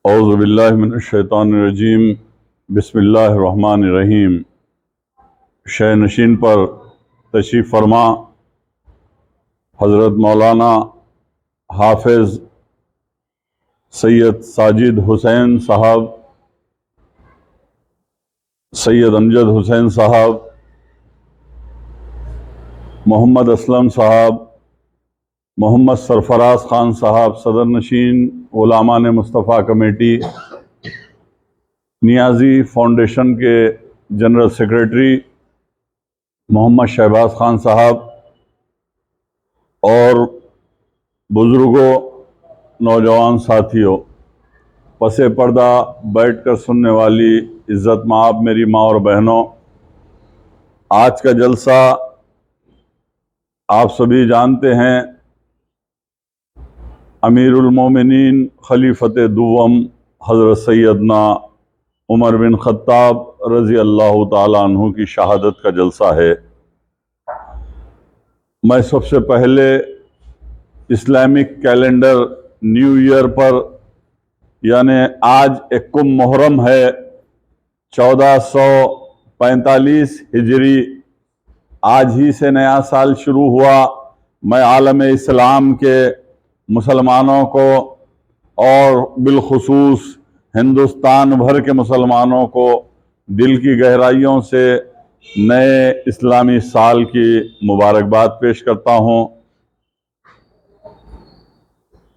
اعوذ باللہ من الشیطان الرجیم، بسم اللہ الرحمن الرحیم۔ شہ نشین پر تشریف فرما حضرت مولانا حافظ سید ساجد حسین صاحب، سید امجد حسین صاحب، محمد اسلم صاحب، محمد سرفراز خان صاحب صدر نشین علماء مصطفیٰ کمیٹی، نیازی فاؤنڈیشن کے جنرل سیکریٹری محمد شہباز خان صاحب، اور بزرگوں، نوجوان ساتھیوں، پس پردہ بیٹھ کر سننے والی عزت مآب میری ماں اور بہنوں، آج کا جلسہ آپ سبھی جانتے ہیں امیر المومنین خلیفۃ دوم حضرت سیدنا عمر بن خطاب رضی اللہ تعالیٰ عنہ کی شہادت کا جلسہ ہے۔ میں سب سے پہلے اسلامک کیلنڈر نیو ایئر پر، یعنی آج 21 محرم ہے 1445 ہجری، آج ہی سے نیا سال شروع ہوا، میں عالم اسلام کے مسلمانوں کو اور بالخصوص ہندوستان بھر کے مسلمانوں کو دل کی گہرائیوں سے نئے اسلامی سال کی مبارکباد پیش کرتا ہوں۔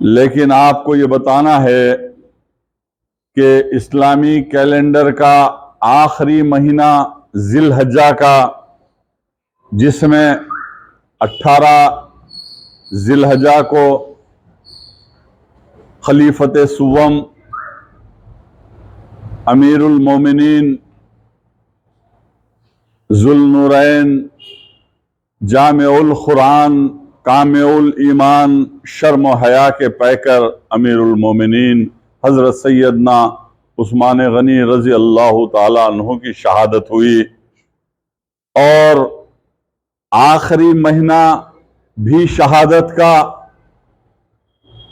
لیکن آپ کو یہ بتانا ہے کہ اسلامی کیلنڈر کا آخری مہینہ ذی الحجہ کا، جس میں 18 ذی الحجہ کو خلیفۃ سوم امیر المومنین ذو النورین جامع القرآن کامع الایمان شرم و حیا کے پیکر امیر المومنین حضرت سیدنا عثمان غنی رضی اللہ تعالیٰ عنہ کی شہادت ہوئی، اور آخری مہینہ بھی شہادت کا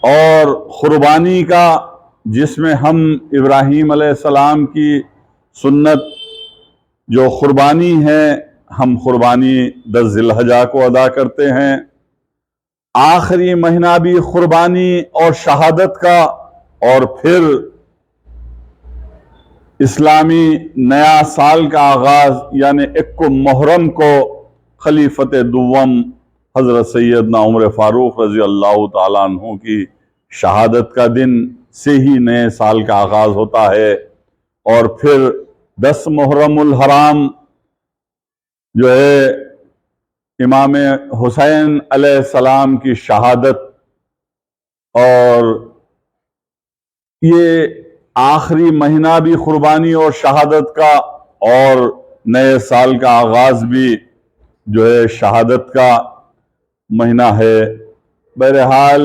اور قربانی کا، جس میں ہم ابراہیم علیہ السلام کی سنت جو قربانی ہے، ہم قربانی 10 ذی الحجہ کو ادا کرتے ہیں۔ آخری مہینہ بھی قربانی اور شہادت کا، اور پھر اسلامی نیا سال کا آغاز یعنی 21 محرم کو خلیفۃ دوم حضرت سیدنا عمر فاروق رضی اللہ تعالیٰ عنہ کی شہادت کا دن سے ہی نئے سال کا آغاز ہوتا ہے، اور پھر 10 محرم الحرام جو ہے امام حسین علیہ السلام کی شہادت، اور یہ آخری مہینہ بھی قربانی اور شہادت کا اور نئے سال کا آغاز بھی جو ہے شہادت کا مہینہ ہے۔ بہرحال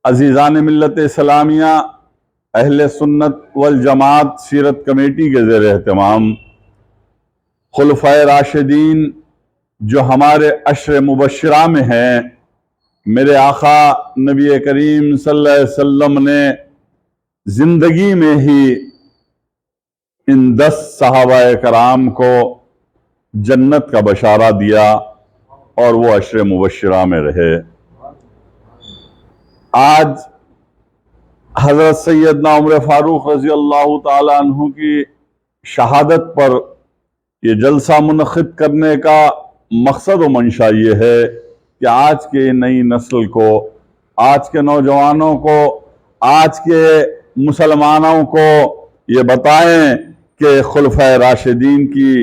عزیزان ملت اسلامیہ، اہل سنت والجماعت سیرت کمیٹی کے زیر اہتمام خلفائے راشدین جو ہمارے عشر مبشرہ میں ہیں، میرے آقا نبی کریم صلی اللہ علیہ وسلم نے زندگی میں ہی ان 10 صحابہ کرام کو جنت کا بشارہ دیا، اور وہ عشر مبشرہ میں رہے۔ آج حضرت سیدنا عمر فاروق رضی اللہ تعالی عنہ کی شہادت پر یہ جلسہ منعقد کرنے کا مقصد و منشا یہ ہے کہ آج کے نئی نسل کو، آج کے نوجوانوں کو، آج کے مسلمانوں کو یہ بتائیں کہ خلفائے راشدین کی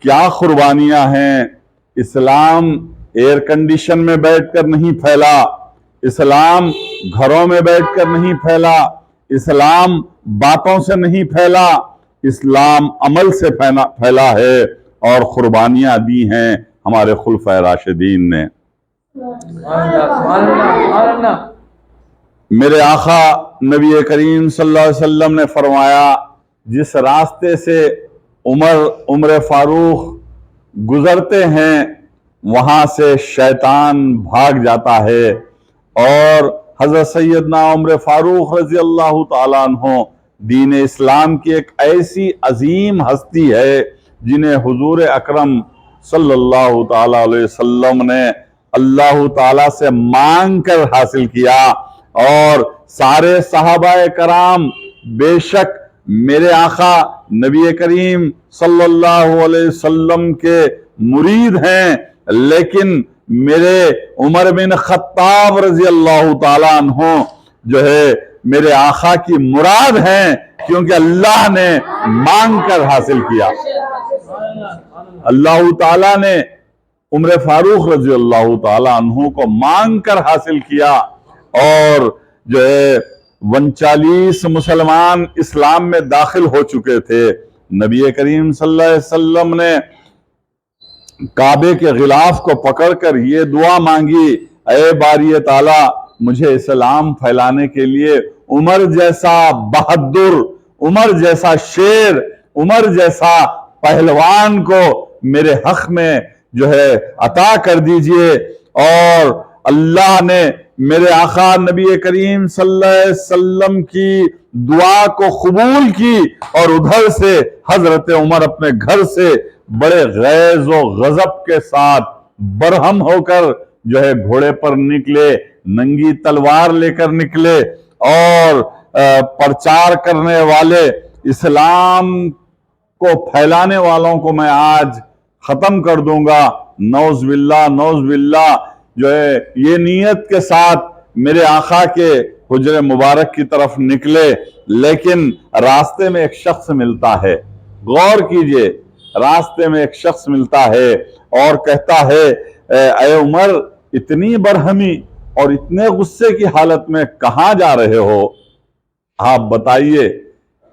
کیا قربانیاں ہیں۔ اسلام ایئر کنڈیشن میں بیٹھ کر نہیں پھیلا، اسلام گھروں میں بیٹھ کر نہیں پھیلا، اسلام باتوں سے نہیں پھیلا، اسلام عمل سے پھیلا ہے، اور قربانیاں دی ہیں ہمارے خلفائے راشدین نے۔ میرے آقا نبی کریم صلی اللہ علیہ وسلم نے فرمایا، جس راستے سے عمر فاروق گزرتے ہیں وہاں سے شیطان بھاگ جاتا ہے، اور حضرت سیدنا عمر فاروق رضی اللہ تعالیٰ عنہ دین اسلام کی ایک ایسی عظیم ہستی ہے جنہیں حضور اکرم صلی اللہ تعالیٰ علیہ وسلم نے اللہ تعالیٰ سے مانگ کر حاصل کیا، اور سارے صحابہ کرام بے شک میرے آقا نبی کریم صلی اللہ علیہ وسلم کے مرید ہیں، لیکن میرے عمر بن خطاب رضی اللہ تعالیٰ عنہ جو ہے میرے آقا کی مراد ہیں، کیونکہ اللہ نے مانگ کر حاصل کیا۔ اللہ تعالیٰ نے عمر فاروق رضی اللہ تعالیٰ عنہ کو مانگ کر حاصل کیا، اور جو ہے 39 مسلمان اسلام میں داخل ہو چکے تھے۔ نبی کریم صلی اللہ علیہ وسلم نے کعبے کے غلاف کو پکڑ کر یہ دعا مانگی، اے باری تعالیٰ مجھے اسلام پھیلانے کے لیے عمر جیسا بہادر، عمر جیسا شیر، عمر جیسا پہلوان کو میرے حق میں جو ہے عطا کر دیجئے۔ اور اللہ نے میرے آقا نبی کریم صلی اللہ علیہ وسلم کی دعا کو قبول کی، اور ادھر سے حضرت عمر اپنے گھر سے بڑے غیظ و غضب کے ساتھ برہم ہو کر جو ہے گھوڑے پر نکلے، ننگی تلوار لے کر نکلے، اور پرچار کرنے والے اسلام کو پھیلانے والوں کو میں آج ختم کر دوں گا، نعوذ باللہ نعوذ باللہ، جو ہے یہ نیت کے ساتھ میرے آقا کے حجر مبارک کی طرف نکلے۔ لیکن راستے میں ایک شخص ملتا ہے، غور کیجئے، راستے میں ایک شخص ملتا ہے اور کہتا ہے اے عمر، اتنی برہمی اور اتنے غصے کی حالت میں کہاں جا رہے ہو؟ آپ بتائیے۔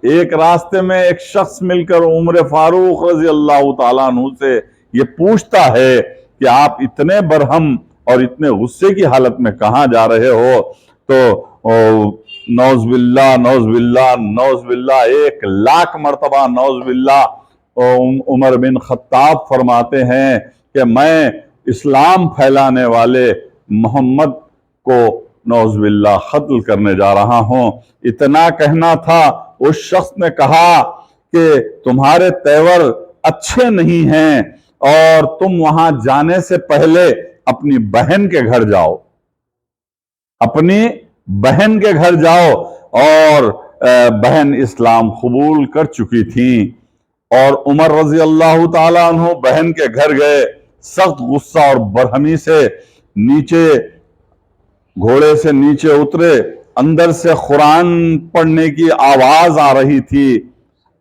ایک راستے میں ایک شخص مل کر عمر فاروق رضی اللہ تعالیٰ عنہ سے یہ پوچھتا ہے کہ آپ اتنے برہم اور اتنے غصے کی حالت میں کہاں جا رہے ہو؟ تو نعوذ باللہ نعوذ باللہ نعوذ باللہ، 1,00,000 مرتبہ نعوذ باللہ، عمر بن خطاب فرماتے ہیں کہ میں اسلام پھیلانے والے محمد کو نعوذ باللہ قتل کرنے جا رہا ہوں۔ اتنا کہنا تھا، اس شخص نے کہا کہ تمہارے تیور اچھے نہیں ہیں، اور تم وہاں جانے سے پہلے اپنی بہن کے گھر جاؤ، اپنی بہن کے گھر جاؤ۔ اور بہن اسلام قبول کر چکی تھی، اور عمر رضی اللہ تعالیٰ عنہ بہن کے گھر گئے، سخت غصہ اور برہمی سے نیچے گھوڑے سے نیچے اترے، اندر سے قرآن پڑھنے کی آواز آ رہی تھی۔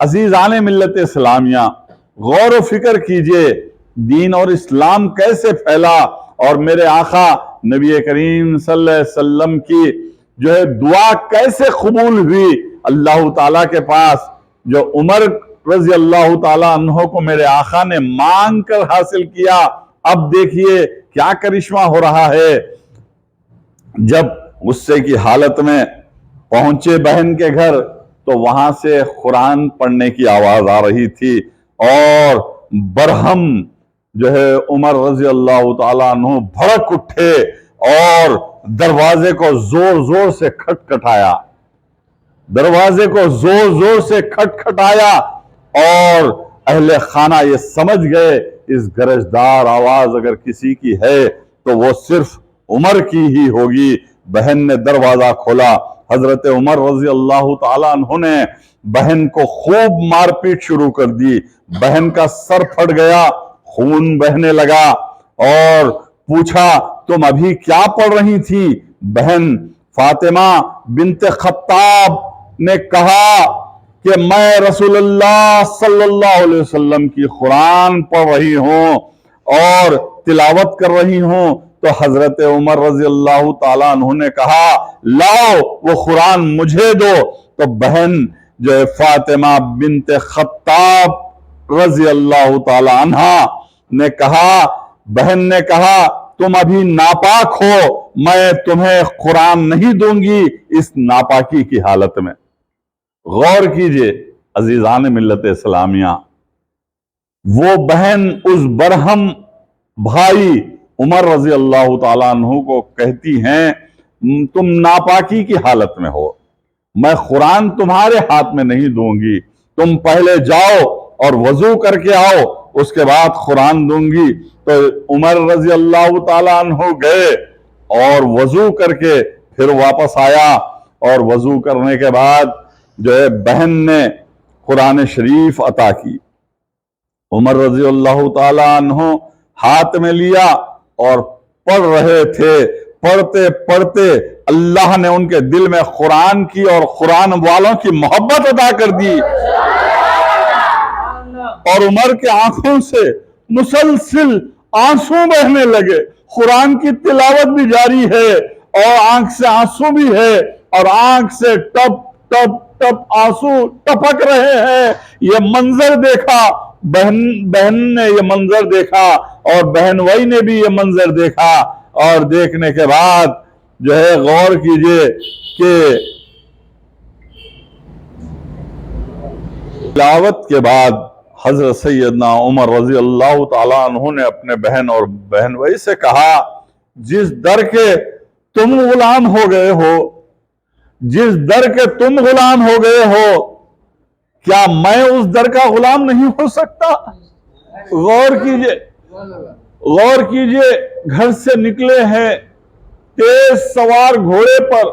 عزیزان ملت اسلامیہ، غور و فکر کیجئے، دین اور اسلام کیسے پھیلا، اور میرے آقا نبی کریم صلی اللہ علیہ وسلم کی جو ہے دعا کیسے قبول ہوئی اللہ تعالیٰ کے پاس، جو عمر رضی اللہ تعالیٰ عنہ کو میرے آقا نے مانگ کر حاصل کیا۔ اب دیکھیے کیا کرشمہ ہو رہا ہے۔ جب غصے کی حالت میں پہنچے بہن کے گھر، تو وہاں سے قرآن پڑھنے کی آواز آ رہی تھی، اور برہم جو ہے عمر رضی اللہ تعالیٰ عنہ بھڑک اٹھے اور دروازے کو زور زور سے کھٹکھٹایا، دروازے کو زور زور سے کھٹکھٹایا، اور اہل خانہ یہ سمجھ گئے اس گرجدار آواز اگر کسی کی ہے تو وہ صرف عمر کی ہی ہوگی۔ بہن نے دروازہ کھولا، حضرت عمر رضی اللہ تعالیٰ عنہ نے بہن کو خوب مار پیٹ شروع کر دی، بہن کا سر پھٹ گیا، خون بہنے لگا، اور پوچھا تم ابھی کیا پڑھ رہی تھی؟ بہن فاطمہ بنت خطاب نے کہا کہ میں رسول اللہ صلی اللہ علیہ وسلم کی قرآن پڑھ رہی ہوں اور تلاوت کر رہی ہوں۔ تو حضرت عمر رضی اللہ تعالیٰ عنہ نے کہا لاؤ وہ قرآن مجھے دو۔ تو بہن جو ہے فاطمہ بنت خطاب رضی اللہ تعالیٰ عنہ نے کہا، بہن نے کہا تم ابھی ناپاک ہو، میں تمہیں قرآن نہیں دوں گی اس ناپاکی کی حالت میں۔ غور کیجئے عزیزان ملت اسلامیہ، وہ بہن اس برہم بھائی عمر رضی اللہ تعالیٰ عنہ کو کہتی ہیں تم ناپاکی کی حالت میں ہو، میں قرآن تمہارے ہاتھ میں نہیں دوں گی، تم پہلے جاؤ اور وضو کر کے آؤ، اس کے بعد قرآن دوں گی۔ تو عمر رضی اللہ تعالیٰ عنہ گئے اور وضو کر کے پھر واپس آیا، اور وضو کرنے کے بعد جو ہے بہن نے قرآن شریف عطا کی۔ عمر رضی اللہ تعالیٰ عنہ ہاتھ میں لیا اور پڑھ رہے تھے، پڑھتے پڑھتے اللہ نے ان کے دل میں قرآن کی اور قرآن والوں کی محبت عطا کر دی، اور عمر کے آنکھوں سے مسلسل آنسو بہنے لگے۔ قرآن کی تلاوت بھی جاری ہے اور آنکھ سے آنسو بھی ہے، اور آنکھ سے ٹپ ٹپ ٹپ آنسو ٹپک رہے ہیں۔ یہ منظر دیکھا، بہن نے یہ منظر دیکھا، اور بہن وئی نے بھی یہ منظر دیکھا، اور دیکھنے کے بعد جو ہے غور کیجئے کہ تلاوت کے بعد حضرت سیدنا عمر رضی اللہ تعالیٰ عنہ نے اپنے بہن اور بہن وئی سے کہا، جس در کے تم غلام ہو گئے ہو، جس در کے تم غلام ہو گئے ہو، کیا میں اس در کا غلام نہیں ہو سکتا؟ غور کیجئے، غور کیجئے، گھر سے نکلے ہیں تیز سوار گھوڑے پر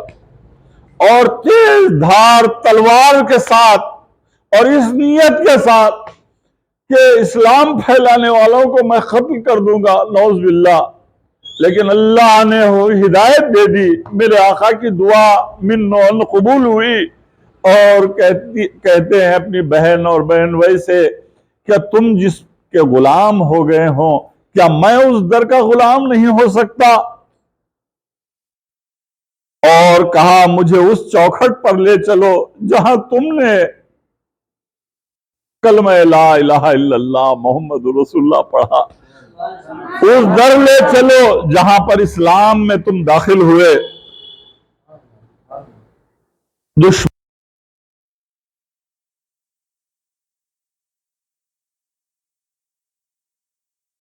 اور تیز دھار تلوار کے ساتھ، اور اس نیت کے ساتھ کہ اسلام پھیلانے والوں کو میں قتل کر دوں گا، نعوذ باللہ، لیکن اللہ نے ہدایت دے دی، میرے آقا کی دعا من قبول ہوئی، اور کہتے ہیں اپنی بہن اور بہن وئی سے، کیا تم جس کے غلام ہو گئے ہوں، کیا میں اس در کا غلام نہیں ہو سکتا؟ اور کہا مجھے اس چوکھٹ پر لے چلو جہاں تم نے کلمہ لا الہ الا اللہ محمد رسول اللہ پڑھا، اس در لے چلو جہاں پر اسلام میں تم داخل ہوئے۔